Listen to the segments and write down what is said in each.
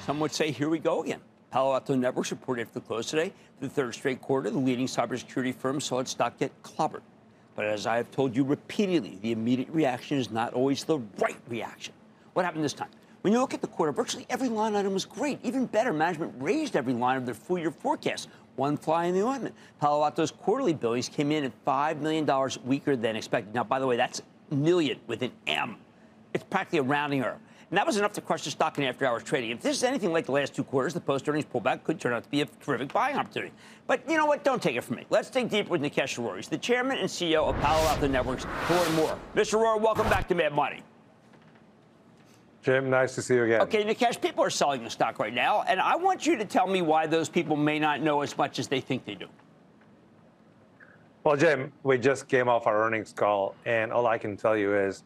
Some would say, here we go again. Palo Alto Networks reported after the close today, for the third straight quarter, the leading cybersecurity firm saw its stock get clobbered. But as I have told you repeatedly, the immediate reaction is not always the right reaction. What happened this time? When you look at the quarter, virtually every line item was great. Even better, management raised every line of their full-year forecast. One fly in the ointment. Palo Alto's quarterly billings came in at $5 million weaker than expected. Now, by the way, that's million with an M. It's practically a rounding error. And that was enough to crush the stock in after-hours trading. If this is anything like the last two quarters, the post-earnings pullback could turn out to be a terrific buying opportunity. But you know what? Don't take it from me. Let's dig deeper with Nikesh Arora. He's the chairman and CEO of Palo Alto Networks. For more. Mr. Arora, welcome back to Mad Money. Jim, nice to see you again. Okay, Nikesh, people are selling the stock right now, and I want you to tell me why those people may not know as much as they think they do. Well, Jim, we just came off our earnings call, and all I can tell you is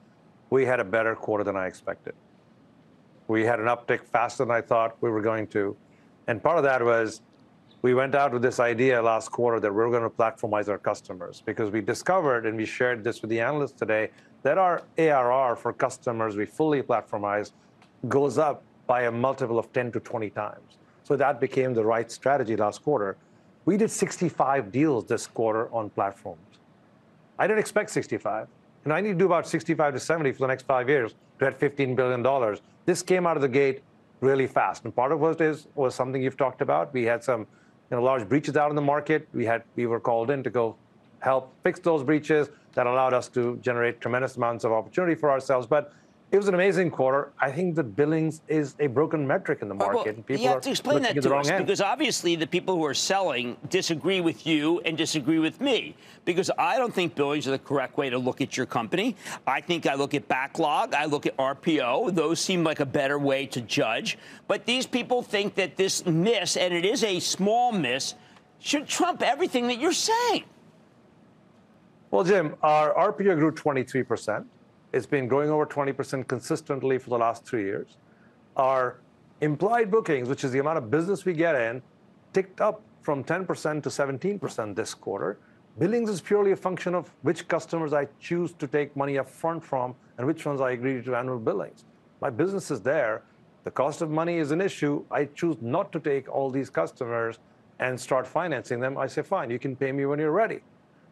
we had a better quarter than I expected. We had an uptick faster than I thought we were going to. And part of that was we went out with this idea last quarter that we're going to platformize our customers, because we discovered, and we shared this with the analysts today, that our ARR for customers we fully platformize goes up by a multiple of 10 to 20 times. So that became the right strategy last quarter. We did 65 deals this quarter on platforms. I didn't expect 65. And I need to do about 65 to 70 for the next 5 years to hit $15 billion. This came out of the gate really fast. And part of what was something you've talked about. We had some large breaches out in the market. We were called in to go help fix those breaches. That allowed us to generate tremendous amounts of opportunity for ourselves. But it was an amazing quarter. I think that billings is a broken metric in the market. And people you have to explain that to us, end. because obviously the people who are selling disagree with you and disagree with me, because I don't think billings are the correct way to look at your company. I think I look at backlog, I look at RPO. Those seem like a better way to judge. But these people think that this miss, and it is a small miss, should trump everything that you're saying. Well, Jim, our RPO grew 23%. It's been growing over 20% consistently for the last 3 years. Our implied bookings, which is the amount of business we get in, ticked up from 10% to 17% this quarter. Billings is purely a function of which customers I choose to take money up front from and which ones I agree to annual billings. My business is there. The cost of money is an issue. I choose not to take all these customers and start financing them. I say, fine, you can pay me when you're ready.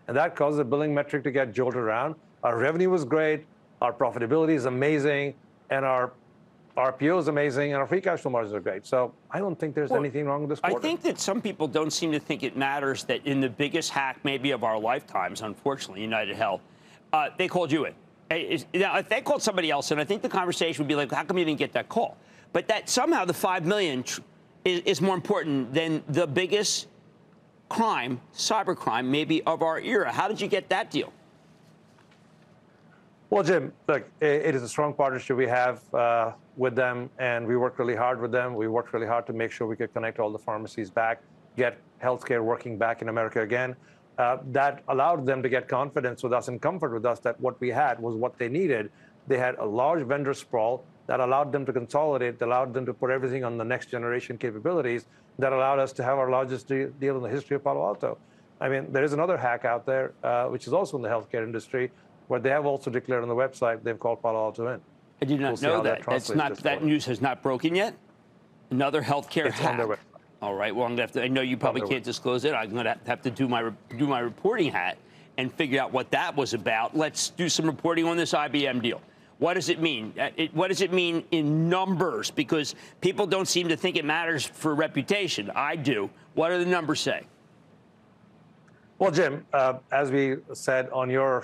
And that causes the billing metric to get jolted around. Our revenue was great. Our profitability is amazing, and our RPO is amazing, and our free cash flow margins are great. So I don't think there's anything wrong with this quarter. I think that some people don't seem to think it matters that in the biggest hack maybe of our lifetimes, unfortunately, United Health, they called you in. Now, if they called somebody else in, I think the conversation would be like, how come you didn't get that call? But that somehow the $5 million is more important than the biggest crime, cybercrime, maybe of our era. How did you get that deal? Well, Jim, look, it is a strong partnership we have with them, and we work really hard with them. We worked really hard to make sure we could connect all the pharmacies back, get healthcare working back in America again. That allowed them to get confidence with us and comfort with us that what we had was what they needed. They had a large vendor sprawl that allowed them to consolidate, that allowed them to put everything on the next generation capabilities, that allowed us to have our largest deal in the history of Palo Alto. I mean, there is another hack out there, which is also in the healthcare industry, where they have also declared on the website they've called Palo Alto in. I did not know that. That news has not broken yet? Another healthcare hack? On their website. All right, well, I'm going to have to, I know you probably can't disclose it. I'm going to have to do my reporting hat and figure out what that was about. Let's do some reporting on this IBM deal. What does it mean? What does it mean in numbers? Because people don't seem to think it matters for reputation. I do. What do the numbers say? Well, Jim, as we said on your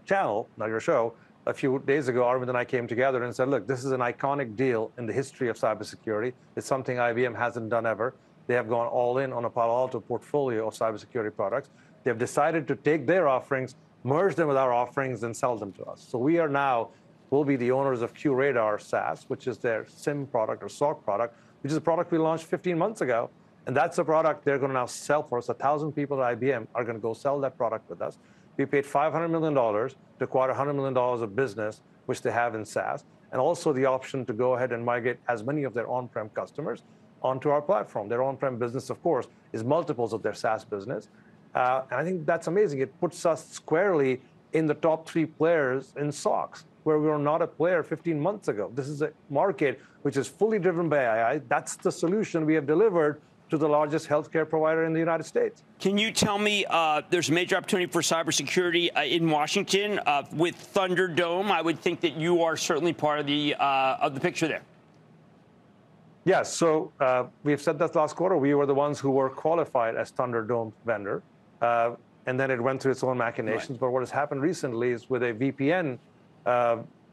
channel, not your show, a few days ago, Arvind and I came together and said, look, this is an iconic deal in the history of cybersecurity. It's something IBM hasn't done ever. They have gone all in on a Palo Alto portfolio of cybersecurity products. They've decided to take their offerings, merge them with our offerings, and sell them to us. So we are now, will be the owners of QRadar SaaS, which is their SIM product or SOC product, which is a product we launched 15 months ago. And that's a product they're going to now sell for us. 1,000 people at IBM are going to go sell that product with us. We paid $500 million to acquire $100 million of business, which they have in SaaS, and also the option to go ahead and migrate as many of their on-prem customers onto our platform. Their on-prem business, of course, is multiples of their SaaS business. And I think that's amazing. It puts us squarely in the top 3 players in stocks, where we were not a player 15 months ago. This is a market which is fully driven by AI. That's the solution we have delivered to the largest healthcare provider in the United States. Can you tell me, there's a major opportunity for cybersecurity in Washington with Thunderdome? I would think that you are certainly part of the picture there. Yes, so we've said that last quarter. We were the ones who were qualified as Thunderdome vendor, and then it went through its own machinations. Right. But what has happened recently is with a VPN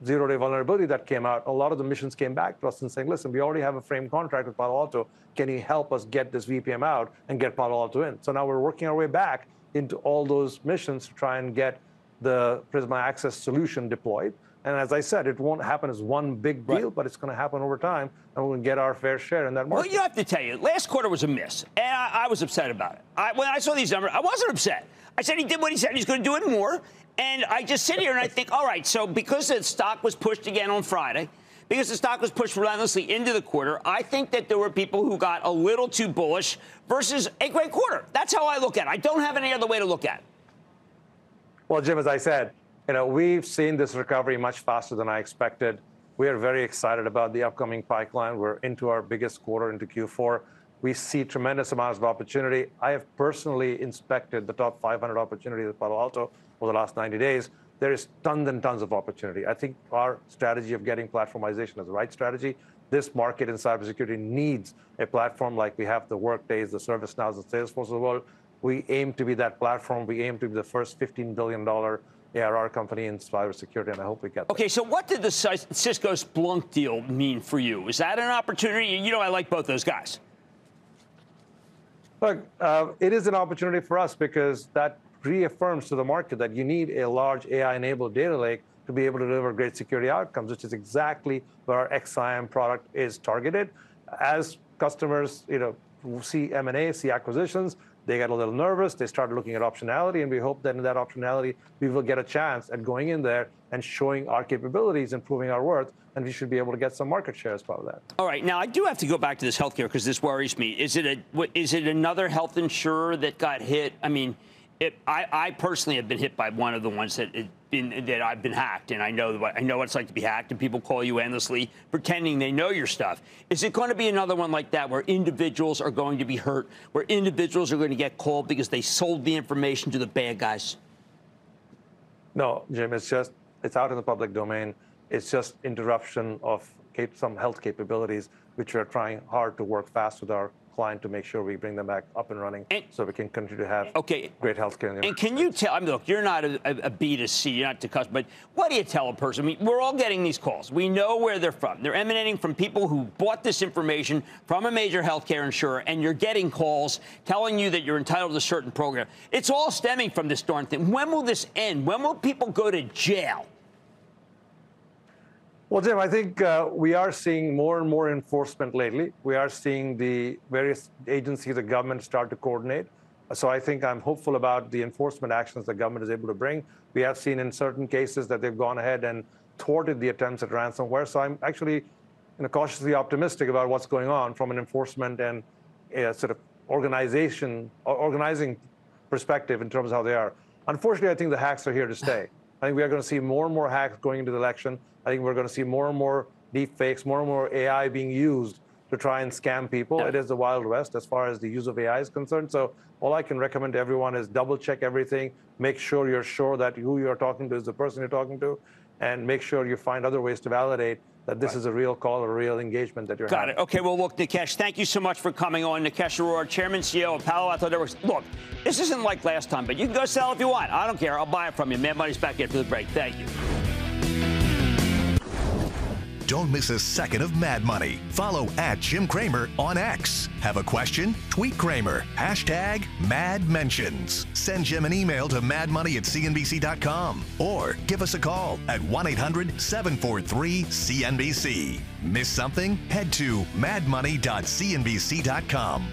zero-day vulnerability that came out, a lot of the missions came back to us and saying, listen, we already have a frame contract with Palo Alto. Can you help us get this VPN out and get Palo Alto in? So now we're working our way back into all those missions to try and get the Prisma Access solution deployed. And as I said, it won't happen as one big deal, right, but it's going to happen over time, and we'll get our fair share in that market. Well, you have to tell you, last quarter was a miss, and I was upset about it. When I saw these numbers, I wasn't upset. I said he did what he said he's going to do and more, and I just sit here and I think, all right, so because the stock was pushed again on Friday, because the stock was pushed relentlessly into the quarter, I think that there were people who got a little too bullish versus a great quarter. That's how I look at it. I don't have any other way to look at it. Well, Jim, as I said, we've seen this recovery much faster than I expected. We are very excited about the upcoming pipeline. We're into our biggest quarter, into Q4. We see tremendous amounts of opportunity. I have personally inspected the top 500 opportunities at Palo Alto over the last 90 days. There is tons and tons of opportunity. I think our strategy of getting platformization is the right strategy. This market in cybersecurity needs a platform like we have the Workdays, the ServiceNows, the Salesforce of the world. We aim to be that platform. We aim to be the first $15 billion ARR company in cybersecurity, and I hope we get there. Okay, so what did the Cisco Splunk deal mean for you? Is that an opportunity? I like both those guys. Look, it is an opportunity for us because that reaffirms to the market that you need a large AI-enabled data lake to be able to deliver great security outcomes, which is exactly where our XSIAM product is targeted. As customers, see M&A, see acquisitions, they get a little nervous. They start looking at optionality, and we hope that in that optionality, we will get a chance at going in there and showing our capabilities and proving our worth, and we should be able to get some market share as part of that. All right. Now, I do have to go back to this healthcare because this worries me. Is it another health insurer that got hit? I mean, I personally have been hit by one of the ones that I've been hacked, and I know what it's like to be hacked, and people call you endlessly pretending they know your stuff. Is it going to be another one like that where individuals are going to be hurt, where individuals are going to get called because they sold the information to the bad guys? No, Jim, it's out in the public domain. It's just interruption of some health capabilities, which we're trying hard to work fast with our client to make sure we bring them back up and running so we can continue to have great health care. And can you tell, look, you're not a B2C, you're not to customer, but what do you tell a person? I mean, we're all getting these calls. We know where they're from. They're emanating from people who bought this information from a major healthcare insurer, and you're getting calls telling you that you're entitled to a certain program. It's all stemming from this darn thing. When will this end? When will people go to jail? Well, Jim, I think we are seeing more and more enforcement lately. We are seeing the various agencies of government start to coordinate. So I think I'm hopeful about the enforcement actions the government is able to bring. We have seen in certain cases that they've gone ahead and thwarted the attempts at ransomware. So I'm actually cautiously optimistic about what's going on from an enforcement and sort of organizing perspective in terms of how they are. Unfortunately, I think the hacks are here to stay. I think we are going to see more and more hacks going into the election. I think we're going to see more and more deep fakes, more and more AI being used to try and scam people. Yeah. It is the Wild West as far as the use of AI is concerned. So all I can recommend to everyone is double check everything. Make sure you're sure that who you're talking to is the person you're talking to, and make sure you find other ways to validate that this is a real call or a real engagement that you're having. Got it. Okay, well, look, Nikesh, thank you so much for coming on. Nikesh Arora, Chairman, CEO of Palo Alto Networks. Look, this isn't like last time, but you can go sell if you want. I don't care. I'll buy it from you. Mad Money's back after the break. Thank you. Don't miss a second of Mad Money. Follow @Jim Cramer on X. Have a question? Tweet Cramer. #MadMentions. Send Jim an email to madmoney@cnbc.com or give us a call at 1-800-743-CNBC. Miss something? Head to madmoney.cnbc.com.